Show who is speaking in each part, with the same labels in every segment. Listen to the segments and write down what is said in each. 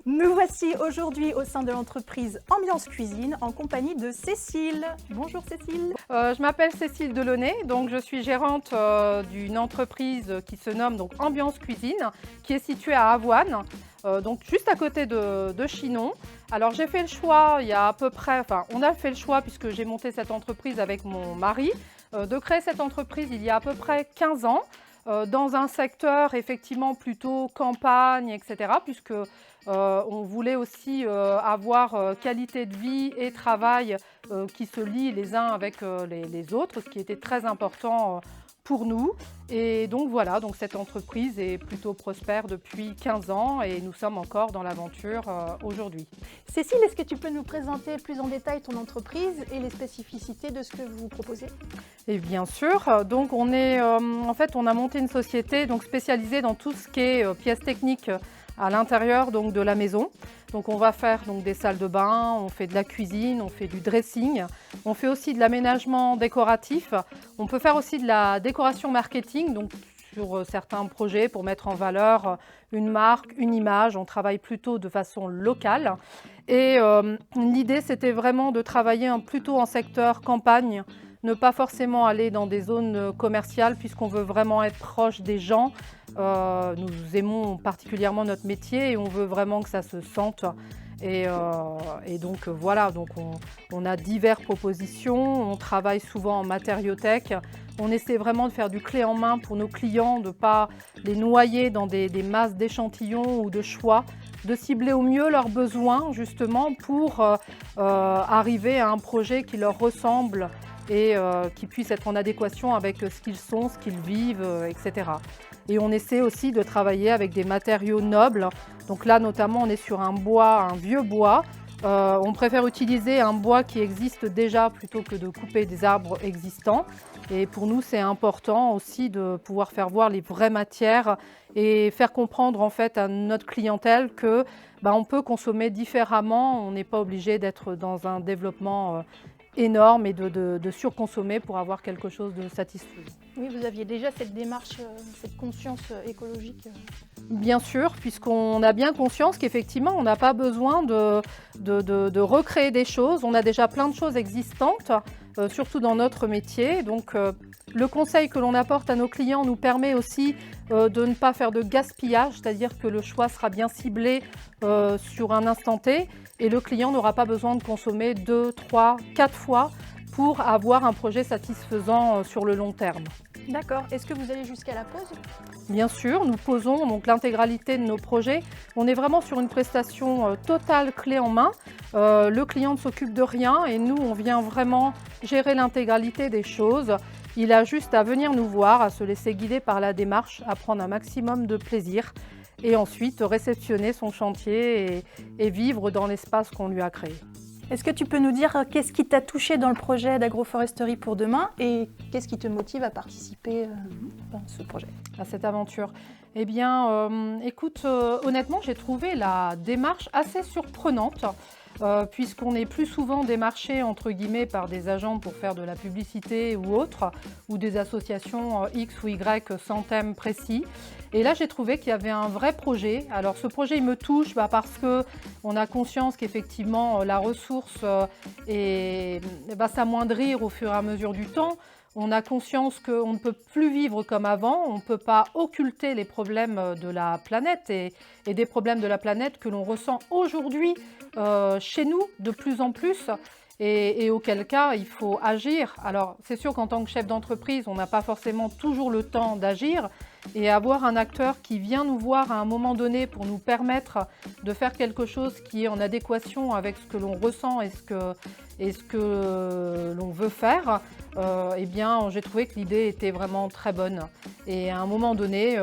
Speaker 1: Nous voici aujourd'hui au sein de l'entreprise Ambiance Cuisine en compagnie de Cécile. Bonjour Cécile.
Speaker 2: Je m'appelle Cécile Delaunay, donc je suis gérante d'une entreprise qui se nomme donc Ambiance Cuisine, qui est située à Avoine, donc juste à côté de Chinon. Alors j'ai fait le choix il y a à peu près, on a fait le choix puisque j'ai monté cette entreprise avec mon mari, de créer cette entreprise il y a à peu près 15 ans. Dans un secteur effectivement plutôt campagne, etc. puisque on voulait aussi avoir qualité de vie et travail qui se lient les uns avec les autres, ce qui était très important pour nous. Et donc voilà, donc cette entreprise est plutôt prospère depuis 15 ans et nous sommes encore dans l'aventure aujourd'hui.
Speaker 1: Cécile, est-ce que tu peux nous présenter plus en détail ton entreprise et les spécificités de ce que vous proposez?
Speaker 2: Et bien sûr, donc on est, en fait on a monté une société donc spécialisée dans tout ce qui est pièces techniques à l'intérieur donc de la maison. Donc on va faire donc des salles de bain, on fait de la cuisine, on fait du dressing, on fait aussi de l'aménagement décoratif. On peut faire aussi de la décoration marketing, donc sur certains projets pour mettre en valeur une marque, une image. On travaille plutôt de façon locale. Et l'idée c'était vraiment de travailler plutôt en secteur campagne, ne pas forcément aller dans des zones commerciales puisqu'on veut vraiment être proche des gens. Nous aimons particulièrement notre métier et on veut vraiment que ça se sente. Et donc voilà, donc on a diverses propositions, on travaille souvent en matériothèque. On essaie vraiment de faire du clé en main pour nos clients, de ne pas les noyer dans des masses d'échantillons ou de choix, de cibler au mieux leurs besoins justement pour arriver à un projet qui leur ressemble et qui puisse être en adéquation avec ce qu'ils sont, ce qu'ils vivent, etc. Et on essaie aussi de travailler avec des matériaux nobles. Donc là, notamment, on est sur un bois, un vieux bois. On préfère utiliser un bois qui existe déjà plutôt que de couper des arbres existants. Et pour nous, c'est important aussi de pouvoir faire voir les vraies matières et faire comprendre en fait à notre clientèle que on peut consommer différemment. On n'est pas obligé d'être dans un développement énorme et de surconsommer pour avoir quelque chose de satisfaisant.
Speaker 1: Oui, vous aviez déjà cette démarche, cette conscience écologique.
Speaker 2: Bien sûr, puisqu'on a bien conscience qu'effectivement, on n'a pas besoin de recréer des choses. On a déjà plein de choses existantes, surtout dans notre métier. Donc, le conseil que l'on apporte à nos clients nous permet aussi de ne pas faire de gaspillage, c'est-à-dire que le choix sera bien ciblé sur un instant T et le client n'aura pas besoin de consommer 2, 3, 4 fois pour avoir un projet satisfaisant sur le long terme.
Speaker 1: D'accord. Est-ce que vous allez jusqu'à la pose?
Speaker 2: Bien sûr, nous posons donc l'intégralité de nos projets. On est vraiment sur une prestation totale clé en main. Le client ne s'occupe de rien et nous, on vient vraiment gérer l'intégralité des choses. Il a juste à venir nous voir, à se laisser guider par la démarche, à prendre un maximum de plaisir et ensuite réceptionner son chantier et vivre dans l'espace qu'on lui a créé.
Speaker 1: Est-ce que tu peux nous dire qu'est-ce qui t'a touché dans le projet d'agroforesterie pour demain et qu'est-ce qui te motive à participer à ce projet,
Speaker 2: à cette aventure? Eh bien, écoute, honnêtement, j'ai trouvé la démarche assez surprenante. Puisqu'on est plus souvent démarché entre guillemets par des agents pour faire de la publicité ou autre, ou des associations X ou Y sans thème précis. Et là, j'ai trouvé qu'il y avait un vrai projet. Alors, ce projet, il me touche parce qu'on a conscience qu'effectivement, la ressource va s'amoindrir au fur et à mesure du temps. On a conscience qu'on ne peut plus vivre comme avant, on ne peut pas occulter les problèmes de la planète et des problèmes de la planète que l'on ressent aujourd'hui chez nous de plus en plus et auquel cas il faut agir. Alors c'est sûr qu'en tant que chef d'entreprise, on n'a pas forcément toujours le temps d'agir et avoir un acteur qui vient nous voir à un moment donné pour nous permettre de faire quelque chose qui est en adéquation avec ce que l'on ressent et ce que l'on veut faire, eh bien, j'ai trouvé que l'idée était vraiment très bonne. Et à un moment donné,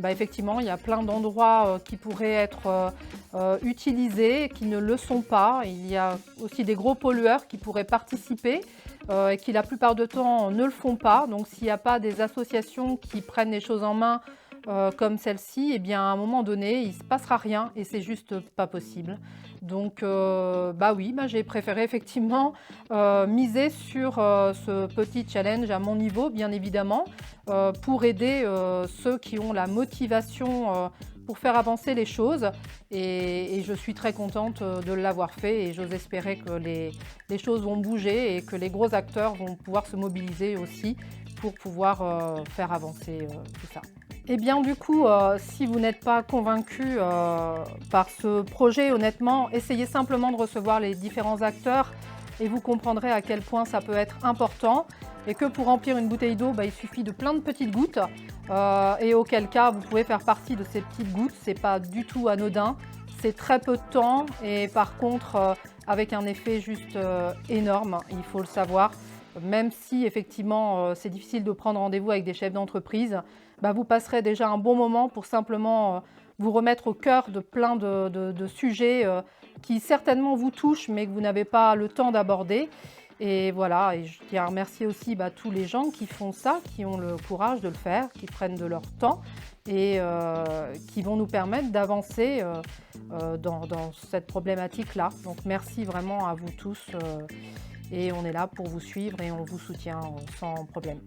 Speaker 2: effectivement, il y a plein d'endroits qui pourraient être utilisés, qui ne le sont pas. Il y a aussi des gros pollueurs qui pourraient participer et qui la plupart du temps ne le font pas. Donc s'il n'y a pas des associations qui prennent les choses en main comme celle-ci, eh bien, à un moment donné, il ne se passera rien et c'est juste pas possible. Donc, oui, j'ai préféré effectivement miser sur ce petit challenge à mon niveau, bien évidemment, pour aider ceux qui ont la motivation pour faire avancer les choses. Et je suis très contente de l'avoir fait et j'ose espérer que les choses vont bouger et que les gros acteurs vont pouvoir se mobiliser aussi pour pouvoir faire avancer tout ça. Et bien du coup, si vous n'êtes pas convaincu par ce projet, honnêtement, essayez simplement de recevoir les différents acteurs et vous comprendrez à quel point ça peut être important et que pour remplir une bouteille d'eau, il suffit de plein de petites gouttes et auquel cas vous pouvez faire partie de ces petites gouttes. C'est pas du tout anodin, c'est très peu de temps et par contre avec un effet juste énorme, il faut le savoir. Même si effectivement c'est difficile de prendre rendez-vous avec des chefs d'entreprise, vous passerez déjà un bon moment pour simplement vous remettre au cœur de plein de sujets qui certainement vous touchent mais que vous n'avez pas le temps d'aborder. Et voilà, et je tiens à remercier aussi tous les gens qui font ça, qui ont le courage de le faire, qui prennent de leur temps et qui vont nous permettre d'avancer dans cette problématique-là. Donc merci vraiment à vous tous. Et on est là pour vous suivre et on vous soutient sans problème.